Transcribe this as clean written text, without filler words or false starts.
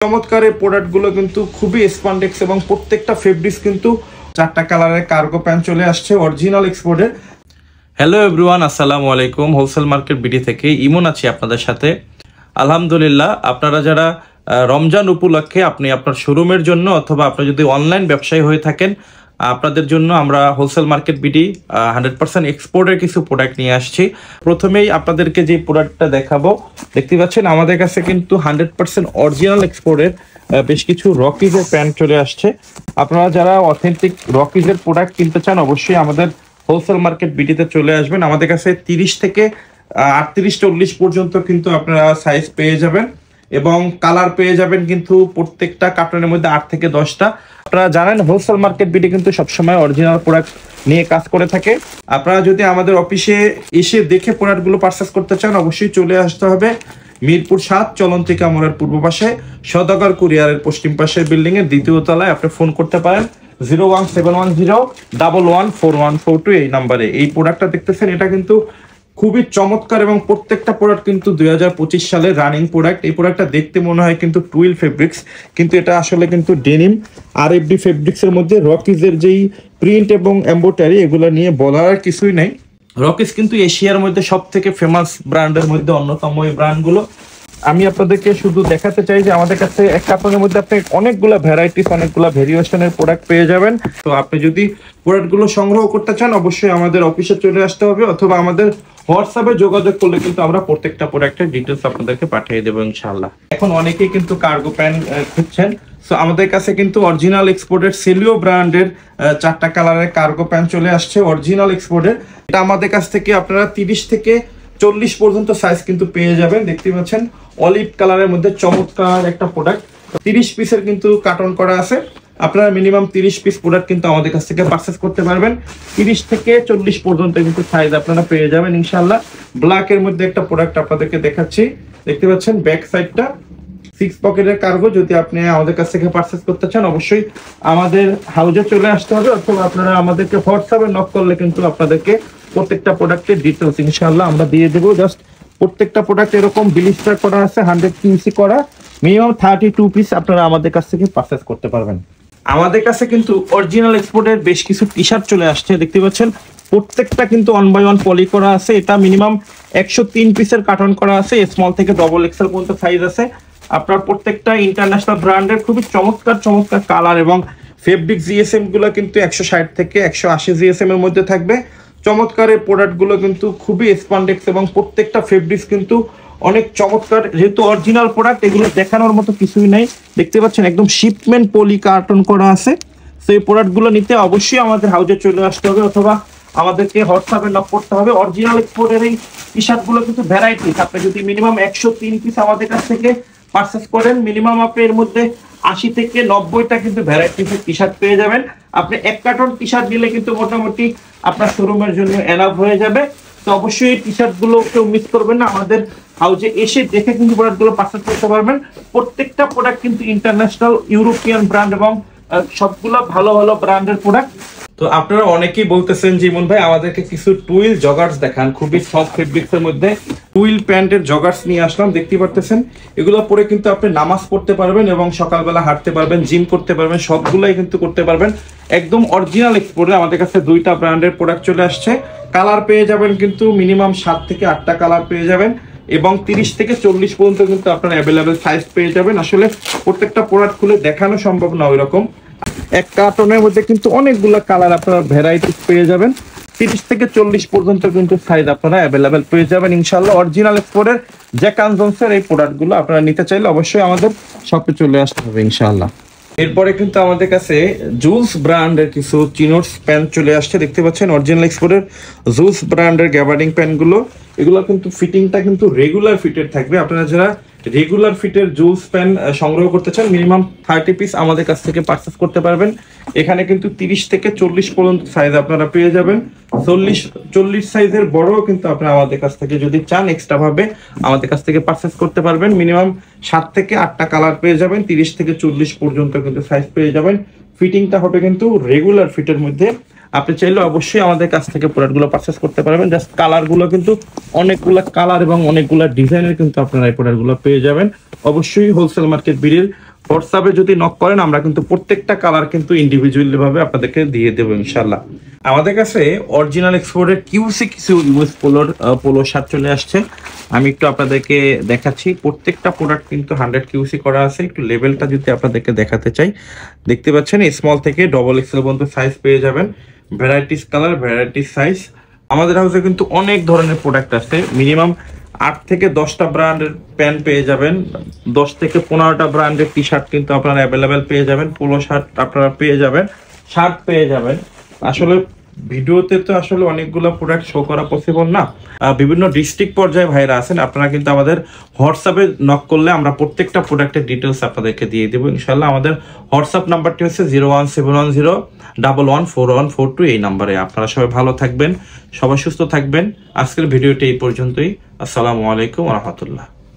চমৎকার এই প্রোডাক্টগুলো কিন্তু খুবই স্পান্ডেক্স এবং প্রত্যেকটা ফেব্রিক্স কিন্তু 4টা কালারের কার্গো প্যান্ট চলে আসছে অরিজিনাল এক্সপোর্টের। হ্যালো এভরিওয়ান, আসসালামু আলাইকুম। হোলসেল মার্কেট বিডি থেকে ইমন আছি আপনাদের সাথে। আলহামদুলিল্লাহ, আপনারা যারা রমজান উপলক্ষে আপনি আপনার শোরুমের জন্য অথবা আপনি যদি অনলাইন ব্যবসায়ী হয়ে থাকেন, আপনাদের জন্য আমরা হোলসেল মার্কেট বিডি 100% এক্সপোর্টের কিছু প্রোডাক্ট নিয়ে আসছি। প্রথমেই আপনাদেরকে যে প্রোডাক্টটা দেখাবো, দেখতে পাচ্ছেন আমাদের কাছে কিন্তু 100% অরিজিনাল এক্সপোর্টের বেশ কিছু রকিজের প্যান্ট চলে আসছে। আপনারা যারা অথেন্টিক রকিজের প্রোডাক্ট কিনতে চান অবশ্যই আমাদের হোলসেল মার্কেট বিডিতে চলে আসবেন। আমাদের কাছে 30 থেকে 38-40 পর্যন্ত কিন্তু আপনারা সাইজ পেয়ে যাবেন এবং কালার পেয়ে যাবেন কিন্তু প্রত্যেকটা কার্টনের মধ্যে 8 থেকে 10টা। আপনারা জানেন হোলসেল মার্কেট বিডি কিন্তু সবসময় অরিজিনাল প্রোডাক্ট নিয়ে কাজ করে থাকে। আপনারা যদি আমাদের অফিসে এসে দেখে প্রোডাক্টগুলো পারচেস করতে চান অবশ্যই চলে আসতে হবে মিরপুর 7 চলন্তিকা মোড়ের পূর্ব পাশে সওদাগর কুরিয়ারের পশ্চিম পাশের বিল্ডিং এর দ্বিতীয় তলায়। আপনি ফোন করতে পারেন 0171011414142 এই নাম্বারে। এই প্রোডাক্টটা দেখতেছেন, এটা কিন্তু খুবই চমৎকার এবং প্রত্যেকটা প্রোডাক্ট কিন্তু 2025 সালের রানিং প্রোডাক্ট। এই প্রোডাক্টটা দেখতে মনে হয় কিন্তু টুইল ফেব্রিক্স, কিন্তু এটা আসলে কিন্তু ডেনিম আর এফডি ফেব্রিক্সের মধ্যে রকিজের যেই প্রিন্ট এবং এমব্রয়ডারি এগুলো নিয়ে বলার কিছুই নাই। রকিজ কিন্তু এশিয়ার মধ্যে সব থেকে ফেমাস ব্র্যান্ডের মধ্যে অন্যতম এই ব্র্যান্ডগুলো। আমি আপনাদেরকে শুধু দেখাতে চাই যে আমাদের কাছে এক কার্টনের মধ্যে আপনি অনেকগুলো ভ্যারাইটিস অনেকগুলো ভেরিয়েশনের প্রোডাক্ট পেয়ে যাবেন। তো আপনি যদি প্রোডাক্টগুলো সংগ্রহ করতে চান অবশ্যই আমাদের অফিসে চলে আসতে হবে অথবা আমাদের হোয়াটসঅ্যাপে যোগাযোগ করলে কিন্তু আমরা প্রত্যেকটা প্রোডাক্টের ডিটেলস আপনাদেরকে পাঠিয়ে দেবো ইনশাআল্লাহ। এখন অনেকেই কিন্তু কার্গো প্যান্ট খুঁজছেন, সো আমাদের কাছে কিন্তু অরিজিনাল এক্সপোর্টের সেলিও ব্র্যান্ডের 4টা কালারের কার্গো প্যান্ট চলে আসছে অরিজিনাল এক্সপোর্টের। এটা আমাদের কাছ থেকে আপনারা 30 থেকে 40 পর্যন্ত সাইজ কিন্তু পেয়ে যাবেন। দেখতে পাচ্ছেন অলিভ কালারের মধ্যে চমৎকার একটা প্রোডাক্ট, 30 পিসের কিন্তু কার্টন করা আছে। আপনারা মিনিমাম 30 পিস প্রোডাক্ট কিন্তু আমাদের কাছ থেকে পারচেস করতে পারবেন। 30 থেকে 40 পর্যন্ত কিন্তু সাইজ আপনারা পেয়ে যাবেন ইনশাআল্লাহ। ব্ল্যাকের মধ্যে একটা প্রোডাক্ট আপনাদেরকে দেখাচ্ছি, দেখতে পাচ্ছেন ব্যাক সাইডটা 6 পকেটের কার্গো। যদি আপনি আমাদের কাছ থেকে পারচেস করতে চান অবশ্যই আমাদের হাউজে চলে আসতে হবে অথবা আপনারা আমাদেরকে হোয়াটসঅ্যাপে নক করলে কিন্তু আপনাদেরকে প্রত্যেকটা প্রোডাক্টের ডিটেলস ইনশাআল্লাহ আমরা দিয়ে দেবো। জাস্ট প্রত্যেকটা প্রোডাক্ট এরকম বিলিস্টার করা আছে, 100 পিসি করা, মিনিমাম 32 পিস আপনারা আমাদের কাছ থেকে পারচেস করতে পারবেন। আমাদের কাছে কিন্তু অরিজিনাল এক্সপোর্টের বেশ কিছু টি শার্ট চলে আসছে, দেখতে পাচ্ছেন প্রত্যেকটা কিন্তু 1 বাই 1 পলি করা আছে। এটা মিনিমাম 103 পিসের কার্টন করা আছে, স্মল থেকে ডবল এক্সেল পর্যন্ত সাইজ আছে। আপনার প্রত্যেকটা ইন্টারন্যাশনাল ব্র্যান্ডের খুবই চমৎকার চমৎকার কালার এবং ফেব্রিক জিএসএম গুলো কিন্তু 160 থেকে 180 জিএসএম এর মধ্যে থাকবে। চমৎকার এই প্রোডাক্টগুলো কিন্তু খুবই স্পান্ডেক্স এবং প্রত্যেকটা ফেব্রিক্স কিন্তু অনেক চমৎকার। যেহেতু অরিজিনাল প্রোডাক্ট এগুলো দেখানোর মতো কিছুই নাই, দেখতে পাচ্ছেন একদম শিপমেন্ট পলি কার্টন করা আছে। তো এই প্রোডাক্টগুলো নিতে অবশ্যই আমাদের হাউজে চলে আসতে হবে অথবা আমাদেরকে হোয়াটসঅ্যাপে নক করতে হবে। অরিজিনাল এক্সপোর্টের এই টি শার্টগুলো কিন্তু ভ্যারাইটিস, আপনি যদি মিনিমাম 103 পিস আমাদের কাছ থেকে পারচেস করেন মিনিমাম আপনি এর মধ্যে 80 থেকে 90টা কিন্তু ভ্যারাইটিসের টি শার্ট পেয়ে যাবেন। আপনি এক কার্টন টি শার্ট নিলে কিন্তু মোটামুটি আপনার শোরুমের জন্য এনাফ হয়ে যাবে। তো অবশ্যই এই টি শার্টগুলো কেউ মিস করবেন না, আমাদের হাউজে এসে দেখে কিন্তু প্রোডাক্টগুলো পারচেস করতে পারবেন। প্রত্যেকটা প্রোডাক্ট কিন্তু ইন্টারন্যাশনাল ইউরোপিয়ান ব্র্যান্ড এবং সবগুলো ভালো ভালো ব্র্যান্ডের প্রোডাক্ট। তো আপনারা অনেকেই বলতেছেন যে ইমন ভাই আমাদেরকে কিছু টুইল জগার্স দেখান, খুবই সফট ফেব্রিক্সের মধ্যে টুইল প্যান্টের জগার্স নিয়ে আসলাম। দেখতে পারতেছেন এগুলো পরে কিন্তু আপনি নামাজ পড়তে পারবেন এবং সকালবেলা হাঁটতে পারবেন, জিম করতে পারবেন, সবগুলাই কিন্তু করতে পারবেন। একদম অরিজিনাল এক্সপোর্টে আমাদের কাছে 2টা ব্র্যান্ডের প্রোডাক্ট চলে আসছে। কালার পেয়ে যাবেন কিন্তু মিনিমাম 7 থেকে 8টা কালার পেয়ে যাবেন এবং 30 থেকে 40 পর্যন্ত কিন্তু আপনারা অ্যাভেলেবেল সাইজ পেয়ে যাবেন। আসলে প্রত্যেকটা প্রোডাক্ট খুলে দেখানো সম্ভব না ওই রকম। এক কার্টনের মধ্যে কিন্তু অনেকগুলো কালার আপনারা ভ্যারাইটিস পেয়ে যাবেন। 30 থেকে 40 পর্যন্ত কিন্তু সাইজ আপনারা অ্যাভেলেবেল পেয়ে যাবেন ইনশাআল্লাহ। অরিজিনাল এক্সপোর্টের জ্যাক অ্যান্ড জোনসের এই প্রোডাক্টগুলো আপনারা নিতে চাইলে অবশ্যই আমাদের শপে চলে আসতে হবে ইনশাআল্লাহ। এরপরে কিন্তু আমাদের কাছে জুলস ব্র্যান্ডের কিছু চিনোটস প্যান্ট চলে আসছে, দেখতে পাচ্ছেন অরিজিনাল এক্সপোর্টের জুলস ব্র্যান্ডের গ্যাবার্ডিং প্যান্টগুলো। এগুলো কিন্তু ফিটিংটা কিন্তু রেগুলার ফিটের থাকবে। আপনারা যারা রেগুলার ফিটের জুলস প্যান্ট সংগ্রহ করতে চান মিনিমাম 30 পিস আমাদের কাছ থেকে পারচেস করতে পারবেন। এখানে কিন্তু 30 থেকে 40 পর্যন্ত সাইজ আপনারা পেয়ে যাবেন। 40 সাইজের বড়ও কিন্তু আপনারা আমাদের কাছ থেকে যদি চান এক্সট্রা ভাবে আমাদের কাছ থেকে পারচেস করতে পারবেন। মিনিমাম 7 থেকে 8টা কালার পেয়ে যাবেন, 30 থেকে 40 পর্যন্ত কিন্তু সাইজ পেয়ে যাবেন। ফিটিংটা হবে কিন্তু রেগুলার ফিটের মধ্যে। আপনি চাইলে অবশ্যই আমাদের কাছ থেকে প্রোডাক্টগুলো পারচেস করতে পারবেন। জাস্ট কালারগুলো কিন্তু অনেকগুলো কালার এবং অনেকগুলো ডিজাইনের কিন্তু আপনারা এই প্রোডাক্টগুলো পেয়ে যাবেন। অবশ্যই হোলসেল মার্কেট বিডির হোয়াটসঅ্যাপে যদি নক করেন আমরা কিন্তু প্রত্যেকটা কালার কিন্তু ইন্ডিভিজুয়ালি ভাবে আপনাদেরকে দিয়ে দেবো ইনশাল্লাহ। আমাদের কাছে অরিজিনাল এক্সপোর্টের কিউসি কিছু ইউএস পোলো শার্ট চলে আসছে, আমি একটু আপনাদেরকে দেখাচ্ছি। প্রত্যেকটা প্রোডাক্ট কিন্তু 100 কিউসি করা আছে। একটু লেভেলটা যদি আপনাদেরকে দেখাতে চাই, দেখতে পাচ্ছেন স্মল থেকে ডবল এক্সেল পর্যন্ত সাইজ পেয়ে যাবেন, ভ্যারাইটিস কালার, ভ্যারাইটিস সাইজ। আমাদের হাউসে কিন্তু অনেক ধরনের প্রোডাক্ট আছে, মিনিমাম 8 থেকে 10টা ব্র্যান্ডের প্যান্ট পেয়ে যাবেন, 10 থেকে 15টা ব্র্যান্ডের টি শার্ট কিন্তু আপনারা অ্যাভেলেবেল পেয়ে যাবেন, পোলো শার্ট আপনারা পেয়ে যাবেন, শার্ট পেয়ে যাবেন। আসলে ভিডিওতে তো আসলে অনেকগুলো প্রোডাক্ট শো করা পসিবল না, বিভিন্ন ডিস্ট্রিক্ট পর্যায়ে ভাইরা আছেন, আপনারা কিন্তু আমাদের হোয়াটসঅ্যাপে নক করলে আমরা প্রত্যেকটা প্রোডাক্টের ডিটেলস আপনাদেরকে দিয়ে দেবো ইনশাল্লাহ। আমাদের হোয়াটসঅ্যাপ নাম্বারটি হচ্ছে 0171011414142, এই নাম্বারে। আপনারা সবাই ভালো থাকবেন, সবাই সুস্থ থাকবেন। আজকের ভিডিওটি এই পর্যন্তই। আসসালামু আলাইকুম ওয়া রাহমাতুল্লাহ।